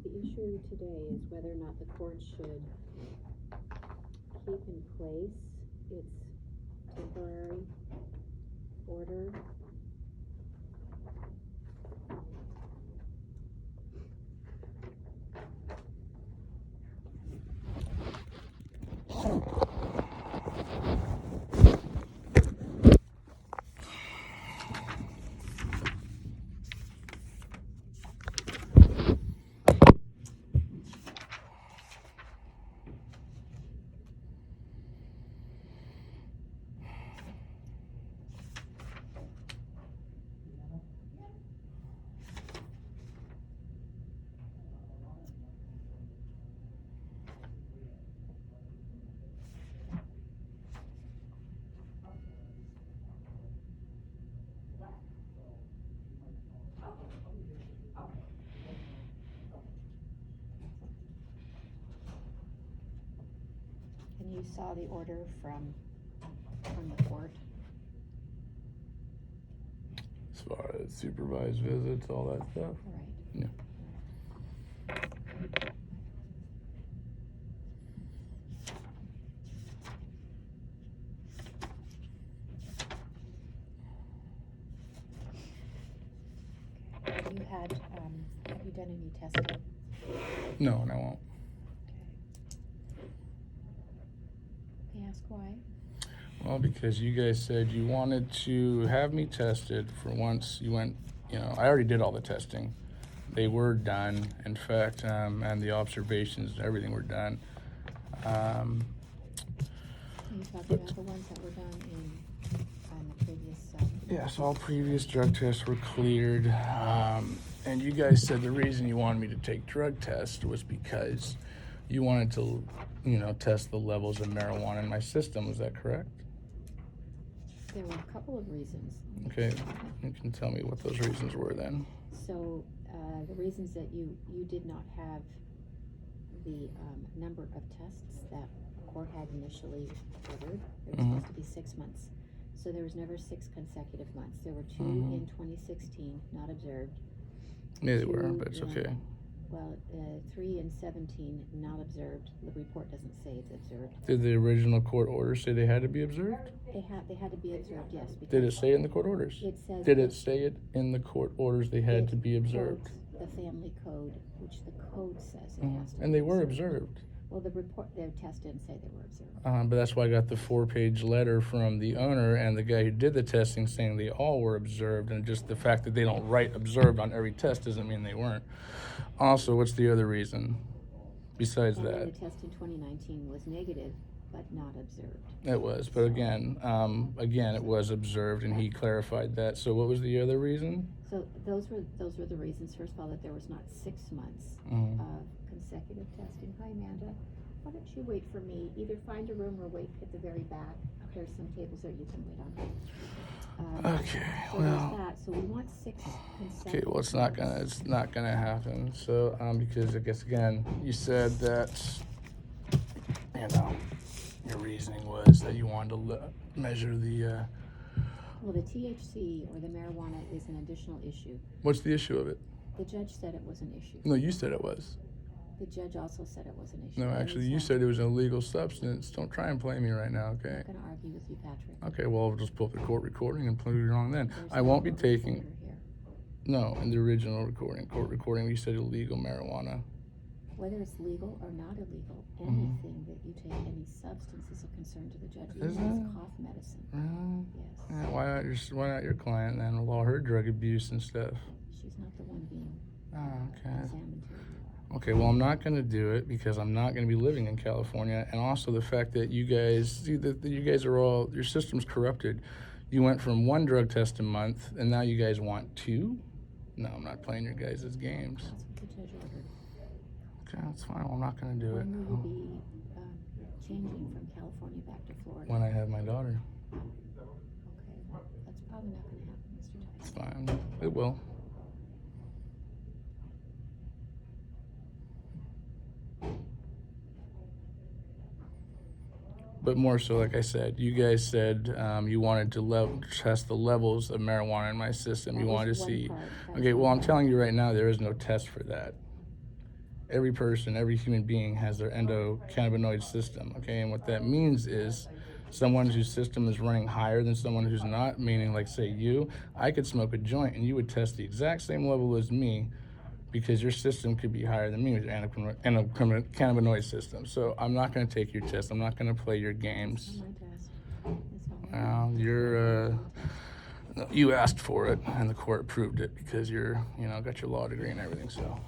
The issue today is whether or not the court should keep in place its temporary order. And you saw the order from the court? As far as supervised visits, all that stuff? Right. Yeah. Have you done any testing? No, and I won't. May I ask why? Well, because you guys said you wanted to have me tested for once you went, I already did all the testing. They were done, in fact, and the observations, everything were done. Are you talking about the ones that were done on the previous? Yes, all previous drug tests were cleared. And you guys said the reason you wanted me to take drug tests was because you wanted to, test the levels of marijuana in my system. Was that correct? There were a couple of reasons. Okay, you can tell me what those reasons were then. So the reasons that you did not have the number of tests that the court had initially ordered. It was supposed to be 6 months. So there was never 6 consecutive months. There were 2 in 2016, not observed. Yeah, they were, but it's okay. Well, 3 in 17, not observed. The report doesn't say it's observed. Did the original court order say they had to be observed? They had to be observed, yes. Did it say in the court orders? It says. Did it say it in the court orders they had to be observed? The family code, which the code says it has to. And they were observed. Well, the test didn't say they were observed. But that's why I got the 4-page letter from the owner and the guy who did the testing saying they all were observed, and just the fact that they don't write observed on every test doesn't mean they weren't. Also, what's the other reason besides that? The test in 2019 was negative, but not observed. It was, but again, it was observed, and he clarified that. So what was the other reason? So those were the reasons. First of all, that there was not 6 months of consecutive testing. Hi, Amanda. Why don't you wait for me? Either find a room or wait at the very back. There's some tables there you can wait on. Okay, so well. There's that. So we want 6 consecutive. Okay, well, it's not gonna happen. So, because I guess again, you said that, your reasoning was that you wanted to measure the. Well, the THC or the marijuana is an additional issue. What's the issue of it? The judge said it was an issue. No, you said it was. The judge also said it was an issue. No, actually, you said it was an illegal substance. Don't try and play me right now, okay? I'm not going to argue with you, Patrick. Okay, well, I'll just pull up the court recording and prove you wrong then. I won't be taking. No, in the original recording, court recording, you said illegal marijuana. whether it's legal or not illegal, Mhm. anything that you take, any substance is a concern to the judge, Is even if it? it's cough medicine. Really? Yes. Yeah, why not your client then with all her drug abuse and stuff? She's not the one being Oh, okay. examined here. Okay, well, I'm not going to do it because I'm not going to be living in California, and also the fact that you guys see that you guys are all your system's corrupted. You went from 1 drug test a month, and now you guys want 2. No, I'm not playing your guys' games. That's what the judge ordered. Okay, that's fine. Well, I'm not going to do it. When will you be changing from California back to Florida? When I have my daughter. Okay, well, that's probably not going to happen, Mr. It's Tyson. fine. It will. But more so, like I said, you guys said you wanted to test the levels of marijuana in my system. That You was wanted to one see. part. That was Okay, well, one I'm part. telling you right now, there is no test for that. Every person, every human being has their endocannabinoid system, okay? And what that means is someone whose system is running higher than someone who's not, meaning like say you, I could smoke a joint and you would test the exact same level as me because your system could be higher than me with your endocannabinoid system. So I'm not going to take your test. I'm not going to play your games. It's not my test. It's not my You asked for it and the court approved it because you're, got your law degree and everything, so.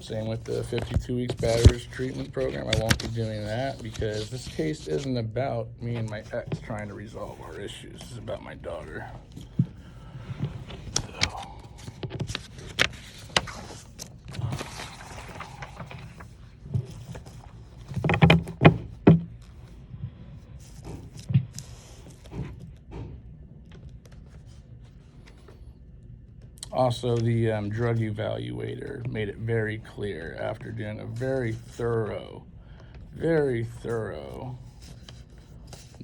Same with the 52 weeks battery treatment program. I won't be doing that because this case isn't about me and my ex trying to resolve our issues. It's about my daughter. Also, the drug evaluator made it very clear after doing a very thorough,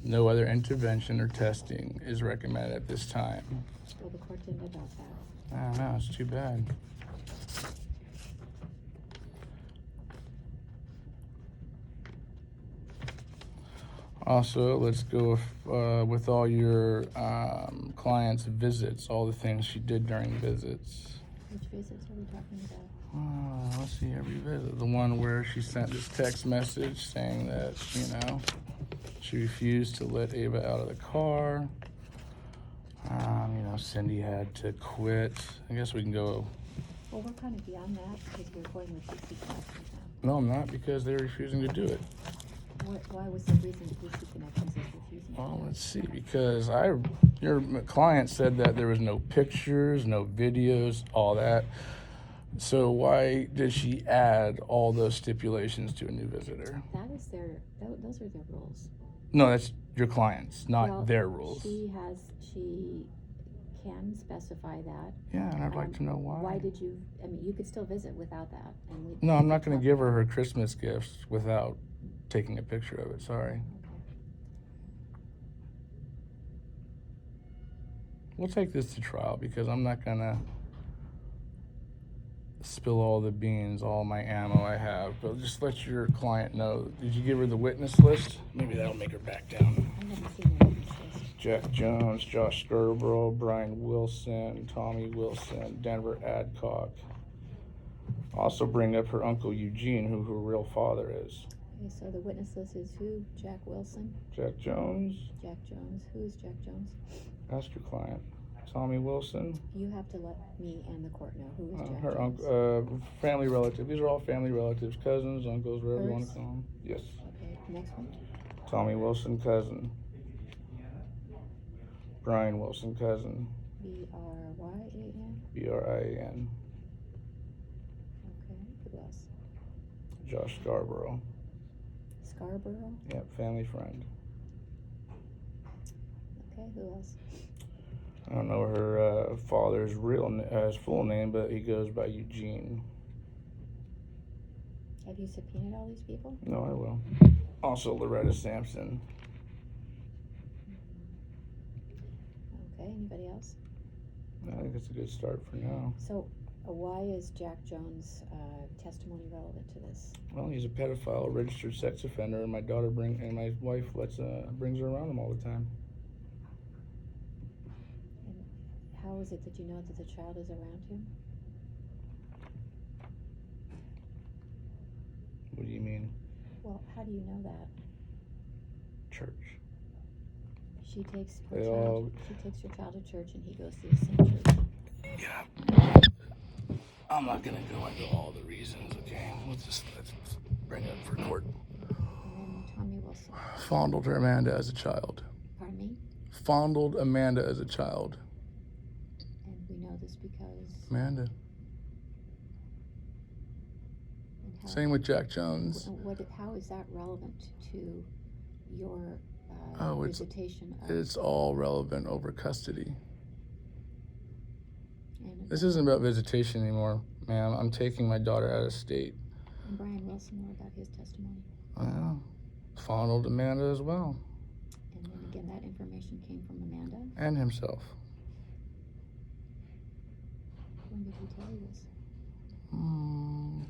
no other intervention or testing is recommended at this time. Well, the court didn't adopt that. I don't know, it's too bad. Also, let's go with all your clients' visits, all the things she did during visits. Which visits are we talking about? Let's see, every visit. The one where she sent this text message saying that, she refused to let Ava out of the car. Cindy had to quit. I guess we can go. Well, we're kind of beyond that because we're going with DC Connections now. No, I'm not, because they're refusing to do it. Why was the reason DC Connections is refusing? Well, let's see, because your client said that there was no pictures, no videos, all that. So why did she add all those stipulations to a new visitor? Those are their rules. No, that's your client's, not Well, their rules. She can specify that. Yeah, and I'd like to know why. Why did you, you could still visit without that. No, I'm not going to give her Christmas gifts without taking a picture of it, sorry. Okay. We'll take this to trial because I'm not going to spill all the beans, all my ammo I have, but just let your client know. Did you give her the witness list? Maybe that'll make her back down. I haven't seen the witness list. Jack Jones, Josh Scarborough, Brian Wilson, Tommy Wilson, Denver Adcock. Also bring up her uncle Eugene, who her real father is. Okay, so the witness list is who? Jack Wilson? Jack Jones. Jack Jones. Who is Jack Jones? Ask your client. Tommy Wilson. You have to let me and the court know who is Jack Her Jones. uncle, family relative. These are all family relatives, cousins, uncles, whatever you want to Hers? call them. Yes. Okay, next one. Tommy Wilson, cousin. Brian Wilson, cousin. B-R-Y-A-N? B-R-I-A-N. Okay, who else? Josh Scarborough. Scarborough? Yep, family friend. Okay, who else? I don't know her father's his full name, but he goes by Eugene. Have you subpoenaed all these people? No, I will. Also, Loretta Sampson. Okay, anybody else? I think it's a good start for now. So, why is Jack Jones' testimony relevant to this? Well, he's a pedophile, a registered sex offender, and my wife brings her around him all the time. And how is it that you know that the child is around him? What do you mean? Well, how do you know that? Church. She takes They all- she takes her child to church and he goes to the same church. Yeah. I'm not gonna go into all the reasons, okay? Let's bring it up for court. And then Tommy Wilson. Fondled her Amanda as a child. Pardon me? Fondled Amanda as a child. And we know this because... Amanda. And how, Same with Jack Jones. how is that relevant to your visitation of... It's all relevant over custody. And, This isn't about visitation anymore, ma'am. I'm taking my daughter out of state. and Brian Wilson, what about his testimony? Well, fondled Amanda as well. And then again, that information came from Amanda. And himself. When did he tell you this?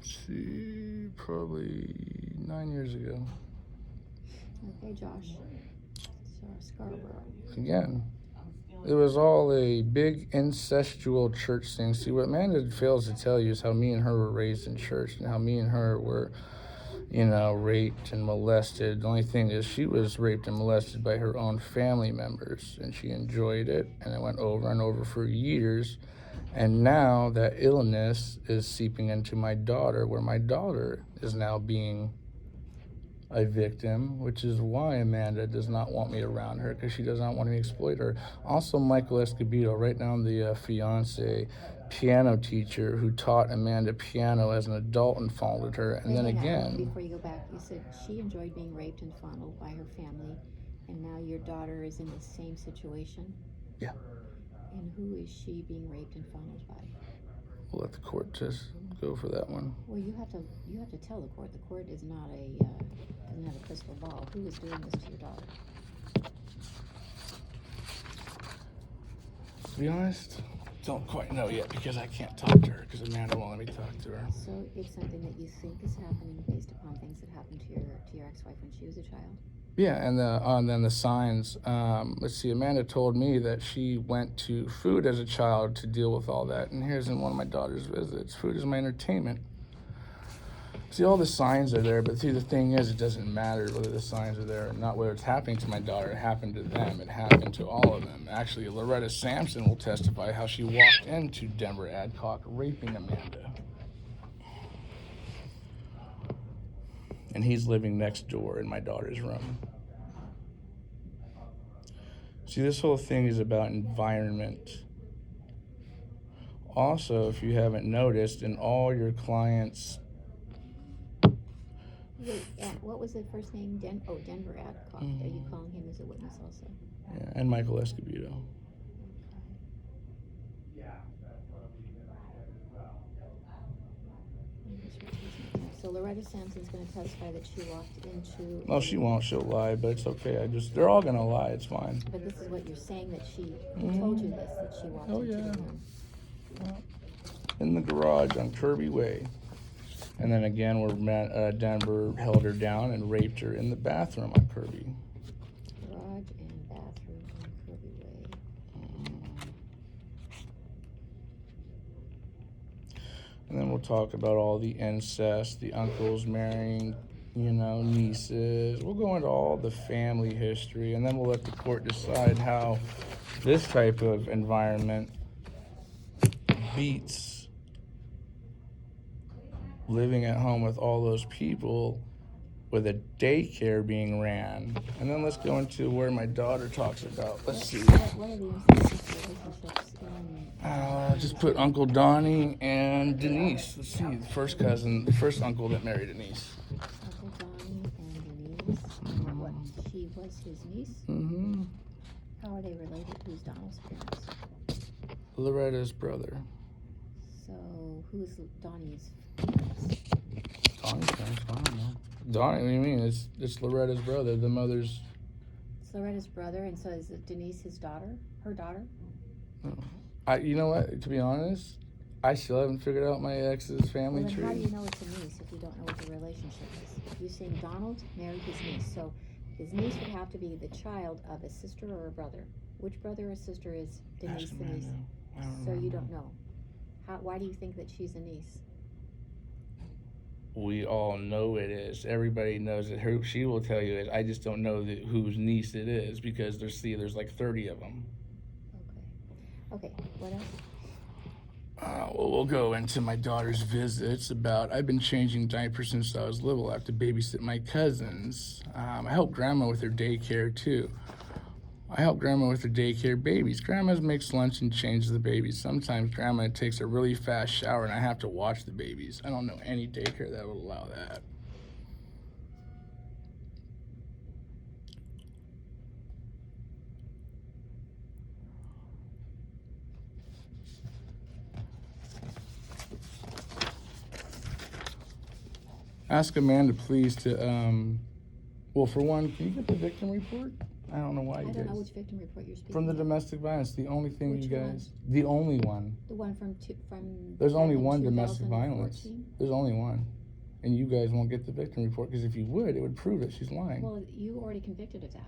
See, probably 9 years ago. Okay, Josh. Scarborough. Again, it was all a big incestual church thing. See, what Amanda fails to tell you is how me and her were raised in church and how me and her were, raped and molested. The only thing is she was raped and molested by her own family members, and she enjoyed it, and it went over and over for years. And now that illness is seeping into my daughter, where my daughter is now being a victim, which is why Amanda does not want me around her, because she does not want me to exploit her. Also, Michael Escobedo, right now the fiance piano teacher who taught Amanda piano as an adult and fondled her. And then again, before you go back, you said she enjoyed being raped and fondled by her family, and now your daughter is in the same situation. Yeah. And who is she being raped and fondled by? We'll let the court just go for that one. Well, you have to tell the court. The court is not doesn't have a crystal ball. Who is doing this to your daughter? To be honest, don't quite know yet because I can't talk to her because Amanda won't let me talk to her. So it's something that you think is happening based upon things that happened to your ex-wife when she was a child? Yeah, and then the signs. Let's see. Amanda told me that she went to food as a child to deal with all that. And here's in one of my daughter's visits. Food is my entertainment. See, all the signs are there, but see, the thing is, it doesn't matter whether the signs are there or not. Whether it's happening to my daughter, it happened to them. It happened to all of them. Actually, Loretta Sampson will testify how she walked into Denver Adcock raping Amanda. And he's living next door in my daughter's room. See, this whole thing is about environment. Also, if you haven't noticed, in all your clients... Wait, what was the first name? Denver Adcock. Mm-hmm. Are you calling him as a witness also? Yeah, and Michael Escobedo. So Loretta Sampson's going to testify that she walked into... No, she won't. She'll lie, but it's okay. They're all going to lie. It's fine. But this is what you're saying, that she told you this, that she walked into the room. In the garage on Kirby Way. And then again, where Denver held her down and raped her in the bathroom on Kirby. Garage and bathroom on Kirby Way. And then we'll talk about all the incest, the uncles marrying, nieces. We'll go into all the family history, and then we'll let the court decide how this type of environment beats living at home with all those people with a daycare being ran. And then let's go into where my daughter talks about. Let's see. What are the incestuous relationships in... Just put Uncle Donnie and Denise. Let's see, the first uncle that married Denise. Uncle Donnie and Denise. What? She was his niece? Mm-hmm. How are they related? Who's Donald's parents? Loretta's brother. So, who's Donnie's parents? Donnie's parents, I don't know. Donnie, what do you mean? It's Loretta's brother, the mother's... It's Loretta's brother, and so is Denise his daughter? Her daughter? You know what, to be honest, I still haven't figured out my ex's family Well, then tree. how do you know it's a niece if you don't know what the relationship is? You're saying Donald married his niece, so his niece would have to be the child of a sister or a brother. Which brother or sister is Denise the niece? I don't So know. you don't know. Why do you think that she's a niece? We all know it is. Everybody knows it. She will tell you it. I just don't know whose niece it is because there's like 30 of them. Okay, what else? Well, we'll go into my daughter's visits about, I've been changing diapers since I was little. I have to babysit my cousins. I help grandma with her daycare too. I help grandma with her daycare babies. Grandma makes lunch and changes the babies. Sometimes grandma takes a really fast shower and I have to watch the babies. I don't know any daycare that would allow that. Ask Amanda, please, to, well, for one, can you get the victim report? I don't know why I you don't know guys. which victim report you're speaking From the of. domestic violence, the only thing Which you one? guys, the only one. The one from There's only back in one domestic violence. 2014? There's only one. And you guys won't get the victim report, because if you would, it would prove that she's lying. Well, you already convicted of that.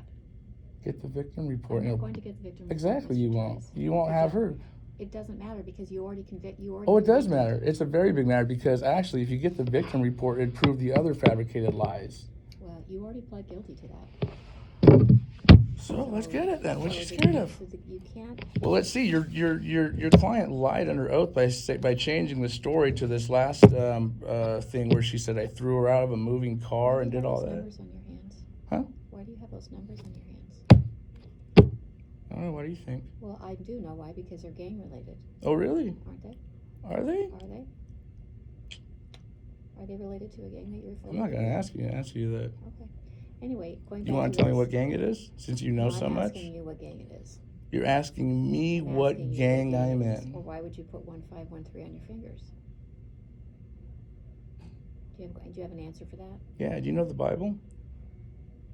Get the victim report. I'm not and going to get the victim report. Exactly, Mr. you won't. Tice. You won't have her. It doesn't matter because you already Oh, it does convicted. matter. It's a very big matter, because actually, if you get the victim report, it'd prove the other fabricated lies. Well, you already pled guilty to that. So let's get it then. What's So you the- scared of? so you can't, Well, let's see. Your client lied under oath by changing the story to this last thing where she said I threw her out of a moving car why and do you did have all those that. numbers on your hands? Huh? Why do you have those numbers on your hands? I don't know. What do you think? Well, I do know why, because they're gang related, Oh, really? aren't they? Are they? Are they? Are they related to a gang that you're I'm not affiliated gonna with? ask you that. Okay. Anyway, going back You want to to tell me this- what gang it is, since you know No, so I'm much? asking you what gang it is. You're asking me I'm what asking you gang I'm it is. in. Or why would you put 1513 on your fingers? Do you have an answer for that? Yeah. Do you know the Bible?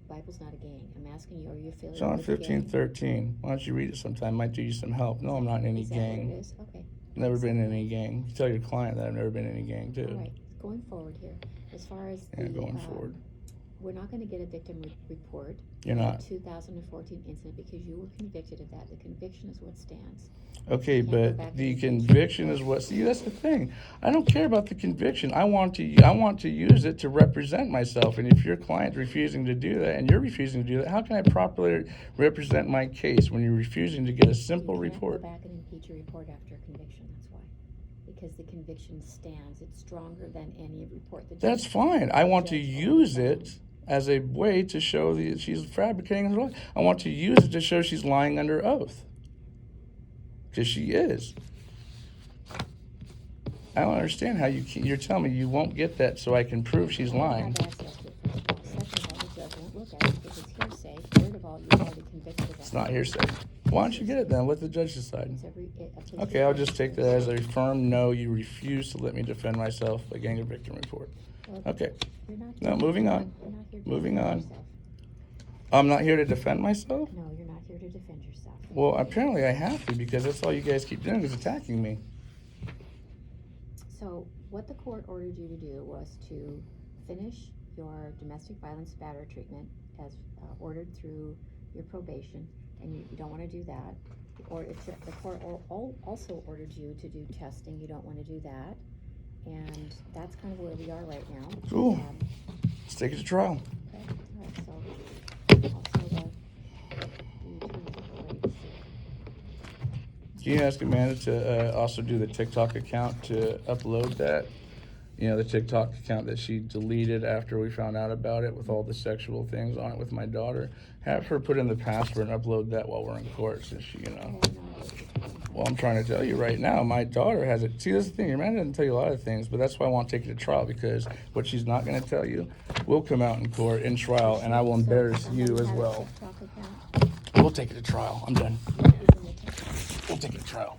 Bible's not a gang. I'm asking you, are you affiliated John with a 15:13. Why don't you read it sometime? Might do you some help. No, I'm not in any Is that what gang. it is? Okay. Never been in any gang. You tell your client that I've never been in any gang too. All right. Going forward here, as far as Yeah, the, going forward. we're not going to get a victim report. You're for the not. 2014 incident because you were convicted of that. The conviction is what stands. Okay, Can't go back but and the change conviction is what. See, that's the thing. I don't care about the conviction. I want to use it to represent myself. And if your client's refusing to do that, and you're refusing to do that, how can I properly represent my case when you're refusing to get a simple You can't report? go back and impeach a report after a conviction. That's why, because the conviction stands. It's stronger than any report. The That's judge- fine. I want to judge already use found. it as a way to show that she's fabricating her life. I want to use it to show she's lying under oath. Because she is. I don't understand how you're telling me you won't get that so I can prove she's I don't lying. have access to it, first of all. Second of all, the judge won't look at it because it's hearsay. Third of all, you're already convicted of that. It's not hearsay. Why don't you get it then? Let the judge decide. It's a police Okay, I'll just report. take that as a firm no. You refuse to let me defend myself by getting a victim report. Well, Okay. You're not No, here- moving on. You're not here to Moving defend on. yourself. I'm not here to defend myself? No, you're not here to defend yourself. Well, apparently I have to because that's all you guys keep doing is attacking me. So what the court ordered you to do was to finish your domestic violence battery treatment as ordered through your probation, and you don't want to do that. Or if the court also ordered you to do testing, you don't want to do that. And that's kind of where we are right now. Cool. Let's take it to trial. Okay, all right, so also the attorneys are ready to see. Can you ask Amanda to also do the TikTok account to upload that? You know, the TikTok account that she deleted after we found out about it with all the sexual things on it with my daughter. Have her put in the password and upload that while we're in court since she, you know. I have no idea what you're talking about. Well, I'm trying to tell you right now, my daughter has it. See, that's the thing. Your man doesn't tell you a lot of things, but that's why I want to take it to trial because what she's not going to tell you will come out in court in trial, and I will So embarrass somebody you as had a well. TikTok account? We'll take it to trial. I'm done. What is in the TikTok? We'll take it to trial.